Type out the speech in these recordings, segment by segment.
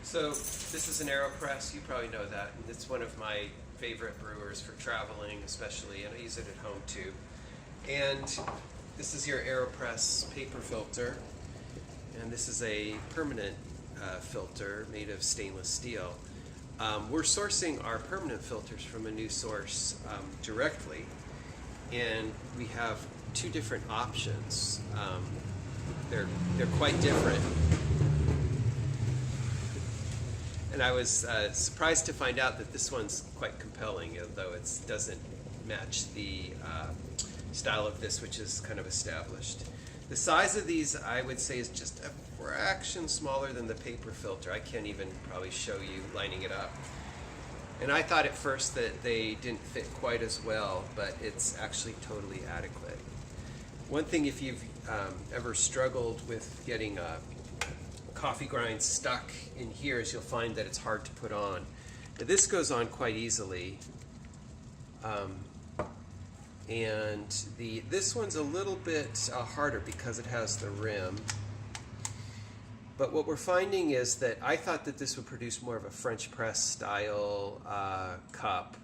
So this is an Aeropress, you probably know that. It's one of my favorite brewers for traveling especially, and I use it at home too. And this is your Aeropress paper filter, and this is a permanent filter made of stainless steel. We're sourcing our permanent filters from a new source directly, and we have two different options. They're quite different. And I was surprised to find out that this one's quite compelling, though it doesn't match the style of this, which is kind of established. The size of these, I would say, is just a fraction smaller than the paper filter. I can't even probably show you lining it up. And I thought at first that they didn't fit quite as well, but it's actually totally adequate. One thing, if you've ever struggled with getting a coffee grind stuck in here, is you'll find that it's hard to put on. Now, this goes on quite easily, and this one's a little bit harder because it has the rim. But what we're finding is that I thought that this would produce more of a French press style cup.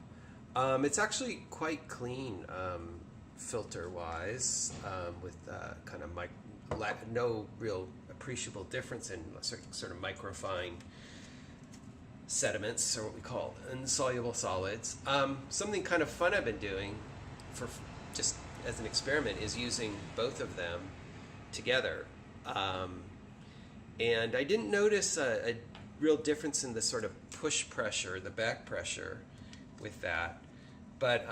It's actually quite clean filter wise, with kind of no real appreciable difference in sort of microfine sediments, or what we call insoluble solids. Something kind of fun I've been doing for just as an experiment is using both of them together. And I didn't notice a real difference in the sort of push pressure, the back pressure with that. But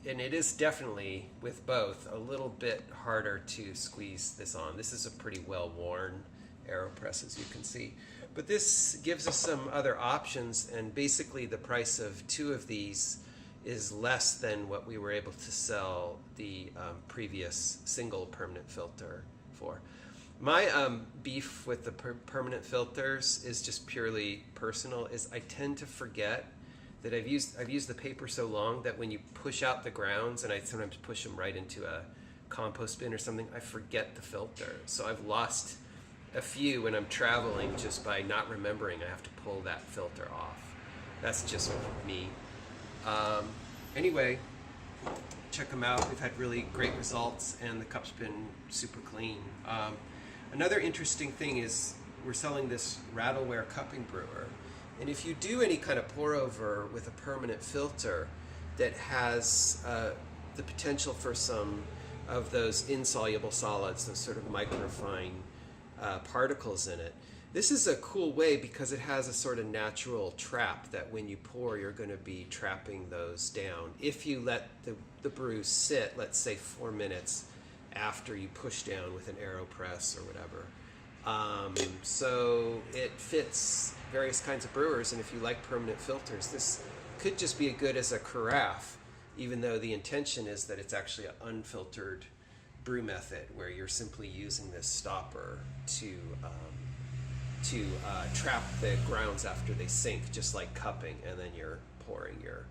and it is definitely, with both, a little bit harder to squeeze this on. This is a pretty well-worn Aeropress, as you can see. But this gives us some other options, and basically the price of two of these is less than what we were able to sell the previous single permanent filter for. My beef with the permanent filters is just purely personal, is I tend to forget that I've used the paper so long that when you push out the grounds, and I sometimes push them right into a compost bin or something, I forget the filter. So I've lost a few when I'm traveling just by not remembering I have to pull that filter off. That's just me. Anyway, check them out. We've had really great results, and the cup's been super clean. Another interesting thing is we're selling this Rattleware Cupping Brewer. And if you do any kind of pour over with a permanent filter that has the potential for some of those insoluble solids, those sort of microfine particles in it, this is a cool way because it has a sort of natural trap that when you pour, you're going to be trapping those down. If you let the brew sit, let's say 4 minutes after you push down with an Aeropress or whatever. So it fits various kinds of brewers, and if you like permanent filters, this could just be as good as a carafe, even though the intention is that it's actually an unfiltered brew method where you're simply using this stopper to trap the grounds after they sink, just like cupping, and then you're pouring your